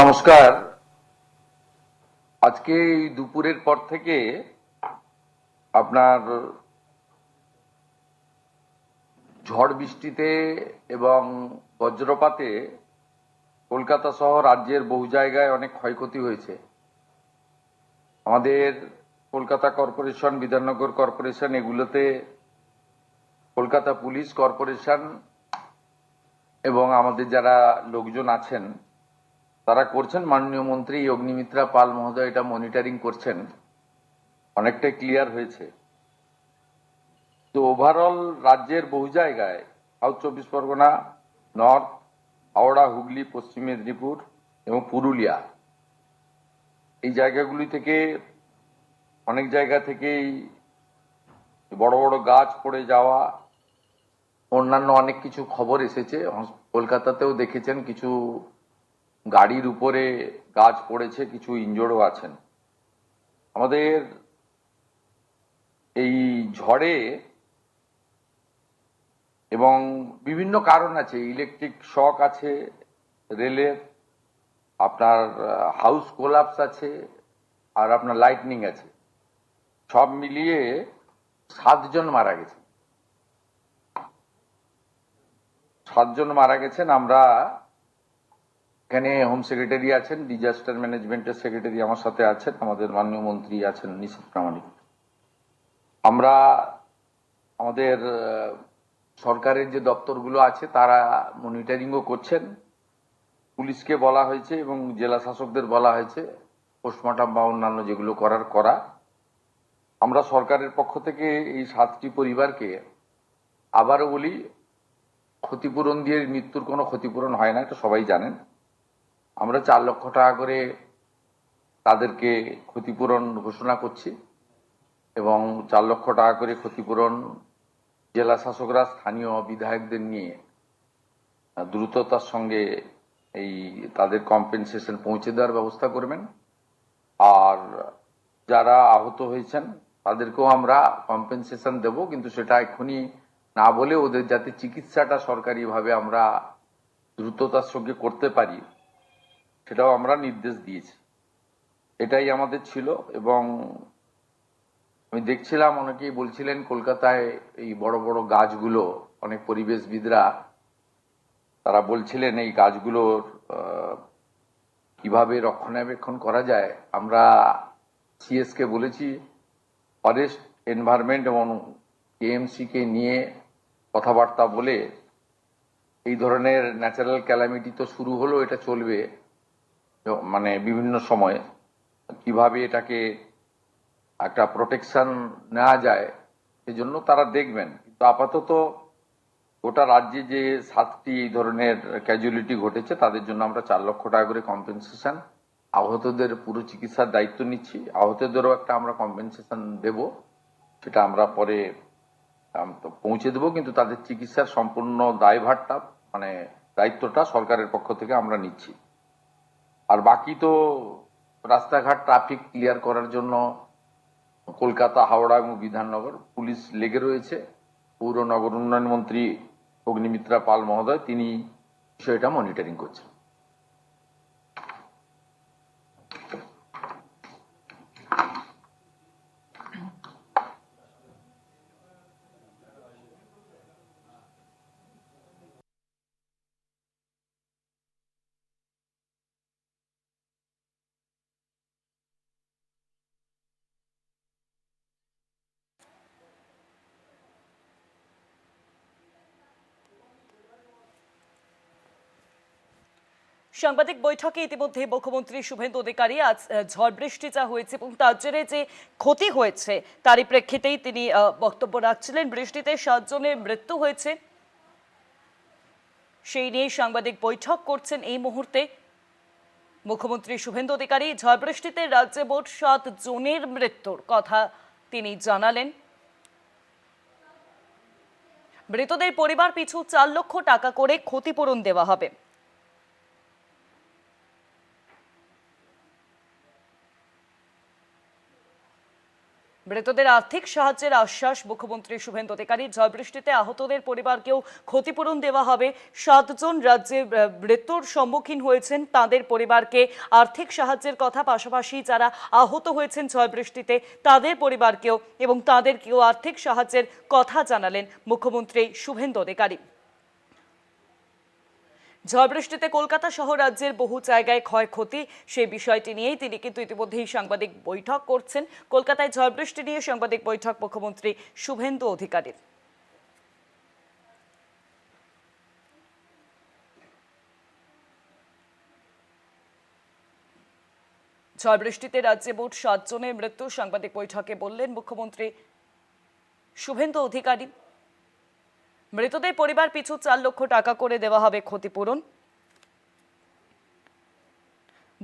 নমস্কার। আজকে এই দুপুরের পর থেকে আপনার ঝড় বৃষ্টিতে এবং বজ্রপাতে কলকাতা সহ রাজ্যের বহু জায়গায় অনেক ক্ষয়ক্ষতি হয়েছে। আমাদের কলকাতা কর্পোরেশন, বিধাননগর কর্পোরেশন, এগুলোতে কলকাতা পুলিশ কর্পোরেশন এবং আমাদের যারা লোকজন আছেন তারা করছেন। মাননীয় মন্ত্রী অগ্নিমিত্রা পাল মহোদয় এটা মনিটরিং করছেন, অনেকটাই ক্লিয়ার হয়েছে। তো ওভারঅল রাজ্যের বহু জায়গায়, সাউথ চব্বিশ পরগনা, নর্থ, হাওড়া, হুগলি, পশ্চিম মেদিনীপুর এবং পুরুলিয়া, এই জায়গাগুলি থেকে অনেক জায়গা থেকেই বড় বড় গাছ পড়ে যাওয়া, অন্যান্য অনেক কিছু খবর এসেছে। কলকাতাতেও দেখেছেন কিছু গাড়ির উপরে গাছ পড়েছে, কিছু ইনজোর্ডও আছেন। আমাদের এই ঝড়ে এবং বিভিন্ন কারণ আছে, ইলেকট্রিক শক আছে, রেলের আপনার হাউস কোলাপস আছে, আর আপনার লাইটনিং আছে, সব মিলিয়ে 7 জন মারা গেছে। 7 জন মারা গেছেন। আমরা এখানে হোম সেক্রেটারি আছেন, ডিজাস্টার ম্যানেজমেন্টের সেক্রেটারি আমার সাথে আছেন, আমাদের মাননীয় মন্ত্রী আছেন নিশীথ প্রামাণিক। আমরা আমাদের সরকারের যে দপ্তরগুলো আছে তারা মনিটরিংও করছেন। পুলিশকে বলা হয়েছে এবং জেলা শাসকদের বলা হয়েছে পোস্টমর্টম বা অন্যান্য যেগুলো করা। আমরা সরকারের পক্ষ থেকে এই 7টি পরিবারকে আবারও বলি, ক্ষতিপূরণ দিয়ে মৃত্যুর কোনো ক্ষতিপূরণ হয় না, এটা সবাই জানেন। আমরা 4 লক্ষ টাকা করে তাদেরকে ক্ষতিপূরণ ঘোষণা করছি এবং 4 লক্ষ টাকা করে ক্ষতিপূরণ জেলা শাসকরা স্থানীয় বিধায়কদের নিয়ে দ্রুততার সঙ্গে এই তাদের কম্পেনসেশন পৌঁছে দেওয়ার ব্যবস্থা করবেন। আর যারা আহত হয়েছেন তাদেরকেও আমরা কম্পেনসেশন দেব, কিন্তু সেটা এক্ষুনি না বলে ওদের যাতে চিকিৎসাটা সরকারিভাবে আমরা দ্রুততার সঙ্গে করতে পারি সেটাও আমরা নির্দেশ দিয়েছি। এটাই আমাদের ছিল। এবং আমি দেখছিলাম অনেকেই বলছিলেন কলকাতায় এই বড় বড় গাছগুলো, অনেক পরিবেশবিদরা তারা বলছিলেন এই গাছগুলোর কিভাবে রক্ষণাবেক্ষণ করা যায়। আমরা সিএসকে বলেছি, ফরেস্ট, এনভায়রনমেন্ট এবং কেএমসি কে নিয়ে কথাবার্তা বলে এই ধরনের ন্যাচারাল ক্যালামিটি তো শুরু হলো, এটা চলবে মানে বিভিন্ন সময়ে, কিভাবে এটাকে একটা প্রোটেকশন নেওয়া যায় সেজন্য তারা দেখবেন। কিন্তু আপাতত গোটা রাজ্যে যে 7টি এই ধরনের ক্যাজুয়ালিটি ঘটেছে তাদের জন্য আমরা 4 লক্ষ টাকা করে কম্পেনসেশন, আহতদের পুরো চিকিৎসার দায়িত্ব নিচ্ছি, আহতদেরও একটা আমরা কম্পেনসেশন দেব, সেটা আমরা পরে পৌঁছে দেবো। কিন্তু তাদের চিকিৎসার সম্পূর্ণ দায়ভারটা মানে দায়িত্বটা সরকারের পক্ষ থেকে আমরা নিচ্ছি। আর বাকি তো রাস্তাঘাট ট্রাফিক ক্লিয়ার করার জন্য কলকাতা, হাওড়া এবং বিধাননগর পুলিশ লেগে রয়েছে। পৌর নগর উন্নয়ন মন্ত্রী অগ্নিমিত্রা পাল মহোদয় তিনি বিষয়টা মনিটরিং করছেন। সাংবাদিক বৈঠকে ইতিমধ্যে মুখ্যমন্ত্রী শুভেন্দু অধিকারী আজ ঝড় বৃষ্টি যা হয়েছে এবং তার জেরে যে ক্ষতি হয়েছে তারই প্রেক্ষিতেই তিনি বক্তব্য রাখছিলেন। বৃষ্টিতে 7 জনের মৃত্যু হয়েছে, সেই নিয়ে সাংবাদিক বৈঠক করছেন এই মুহূর্তে মুখ্যমন্ত্রী শুভেন্দু অধিকারী। ঝড় বৃষ্টিতে রাজ্যে মোট 7 জনের মৃত্যুর কথা তিনি জানালেন। মৃতদের পরিবার পিছু 4 লক্ষ টাকা করে ক্ষতিপূরণ দেওয়া হবে। মৃতদের আর্থিক সাহায্যের আশ্বাস মুখ্যমন্ত্রী শুভেন্দু অধিকারী। ঝড় বৃষ্টিতে আহতদের পরিবারকেও ক্ষতিপূরণ দেওয়া হবে। 7 জন রাজ্যে মৃত্যুর সম্মুখীন হয়েছেন তাদের পরিবারকে আর্থিক সাহায্যের কথা, পাশাপাশি যারা আহত হয়েছেন ঝড় বৃষ্টিতে তাদের পরিবারকেও এবং তাদেরকেও আর্থিক সাহায্যের কথা জানালেন মুখ্যমন্ত্রী শুভেন্দু অধিকারী। ঝড় বৃষ্টিতে কলকাতা সহ রাজ্যের বহু জায়গায় ক্ষয়ক্ষতি, সেই বিষয়টি নিয়েই তিনি কিন্তু ইতিমধ্যেই সাংবাদিক বৈঠক করছেন। কলকাতায় ঝড় বৃষ্টি নিয়ে সাংবাদিক বৈঠক মুখ্যমন্ত্রী শুভেন্দু অধিকারীর। ঝড় বৃষ্টিতে রাজ্যে মোট 7 জনের মৃত্যু, সাংবাদিক বৈঠকে বললেন মুখ্যমন্ত্রী শুভেন্দু অধিকারী। মৃতদের পরিবার পিছু 4 লক্ষ টাকা করে দেওয়া হবে ক্ষতিপূরণ।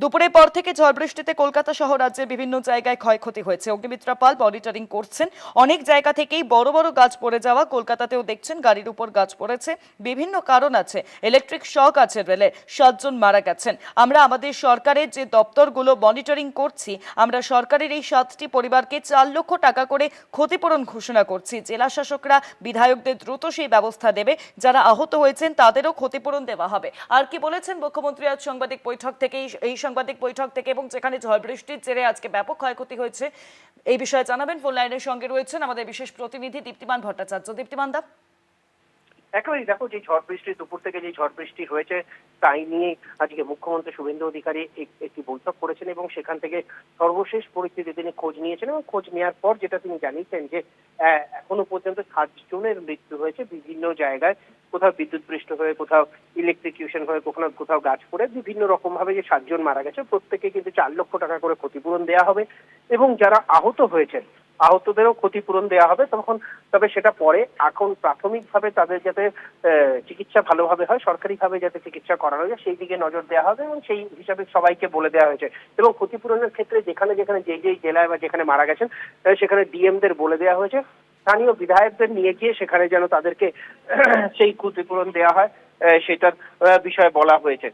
দুপুরের পর থেকে ঝড় বৃষ্টিতে কলকাতা সহ রাজ্যের বিভিন্ন জায়গায় ক্ষয়ক্ষতি হয়েছে। অগ্নিমিত্রা পাল মনিটরিং করছেন। অনেক জায়গা থেকেই বড় বড় গাছ পড়ে যাওয়া, কলকাতাতেও দেখছেন গাড়ির উপর গাছ পড়েছে। বিভিন্ন কারণ আছে, ইলেকট্রিক শক আছে রেলে, 7 জন মারা গেছেন। আমরা আমাদের সরকারের যে দপ্তরগুলো মনিটরিং করছি, আমরা সরকারের এই 7টি পরিবারকে 4 লক্ষ টাকা করে ক্ষতিপূরণ ঘোষণা করছি। জেলা শাসকরা বিধায়কদের দ্রুত সেই ব্যবস্থা দেবে। যারা আহত হয়েছেন তাদেরও ক্ষতিপূরণ দেওয়া হবে। আর কি বলেছেন মুখ্যমন্ত্রী আজ সাংবাদিক বৈঠক থেকে, এই সাংবাদিক বৈঠক থেকে, এবং যেখানে ঝড় বৃষ্টির জেরে আজকে ব্যাপক ক্ষয়ক্ষতি হয়েছে এই বিষয়ে জানাবেন। ফোন লাইনের সঙ্গে রয়েছেন আমাদের বিশেষ প্রতিনিধি দীপ্তিমান ভট্টাচার্য। দীপ্তিমান দা, একেবারেই দেখো, যে ঝড় বৃষ্টি দুপুর থেকে যে ঝড় বৃষ্টি হয়েছে তাই নিয়ে আজকে মুখ্যমন্ত্রী শুভেন্দু অধিকারী একটি বৈঠক করেছেন এবং সেখান থেকে সর্বশেষ পরিস্থিতি তিনি খোঁজ নিয়েছেন এবং খোঁজ নেওয়ার পর যেটা তিনি জানিয়েছেন যে এখনো পর্যন্ত 7 জনের মৃত্যু হয়েছে বিভিন্ন জায়গায়, কোথাও বিদ্যুৎপৃষ্ট হয়ে, কোথাও ইলেকট্রিকিউশন হয়ে, কোথাও গাছ পড়ে, বিভিন্ন রকম ভাবে যে 7 জন মারা গেছে প্রত্যেকে কিন্তু 4 লক্ষ টাকা করে ক্ষতিপূরণ দেওয়া হবে এবং যারা আহত হয়েছেন আহতদেরও ক্ষতিপূরণ দেওয়া হবে। তবে সেটা পরে, এখন প্রাথমিকভাবে তাদের যাতে চিকিৎসা ভালোভাবে হয়, সরকারিভাবে যাতে চিকিৎসা করানো যায় সেই দিকে নজর দেওয়া হবে এবং সেই হিসাবে সবাইকে বলে দেওয়া হয়েছে। এবং ক্ষতিপূরণের ক্ষেত্রে যেখানে যেখানে যেই জেলায় বা যেখানে মারা গেছেন সেখানে ডিএমদের বলে দেওয়া হয়েছে, স্থানীয় বিধায়কদের নিয়ে গিয়ে সেখানে যেন তাদেরকে সেই ক্ষতিপূরণ দেওয়া হয় সেটার বিষয়ে বলা হয়েছে।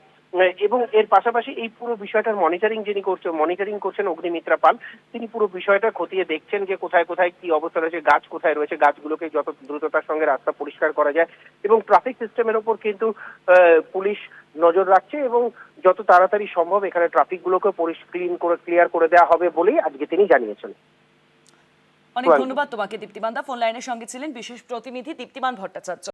এবং এর পাশাপাশি এই পুরো বিষয়টার মনিটরিং করছেন অগ্নিমিত্রা পাল। তিনি পুরো বিষয়টা খতিয়ে দেখছেন যে কোথায় কোথায় কি অবস্থা রয়েছে, গাছ কোথায় রয়েছে, গাছগুলোকে যত দ্রুততার সঙ্গে রাস্তা পরিষ্কার করা যায় এবং ট্রাফিক সিস্টেমের ওপর কিন্তু পুলিশ নজর রাখছে এবং যত তাড়াতাড়ি সম্ভব এখানে ট্রাফিক গুলোকে ক্লিয়ার করে দেওয়া হবে বলেই আজকে তিনি জানিয়েছেন। অনেক ধন্যবাদ তোমাকে দীপ্তিমান দা। ফোন লাইনের সঙ্গে ছিলেন বিশেষ প্রতিনিধি দীপ্তিমান ভট্টাচার্য।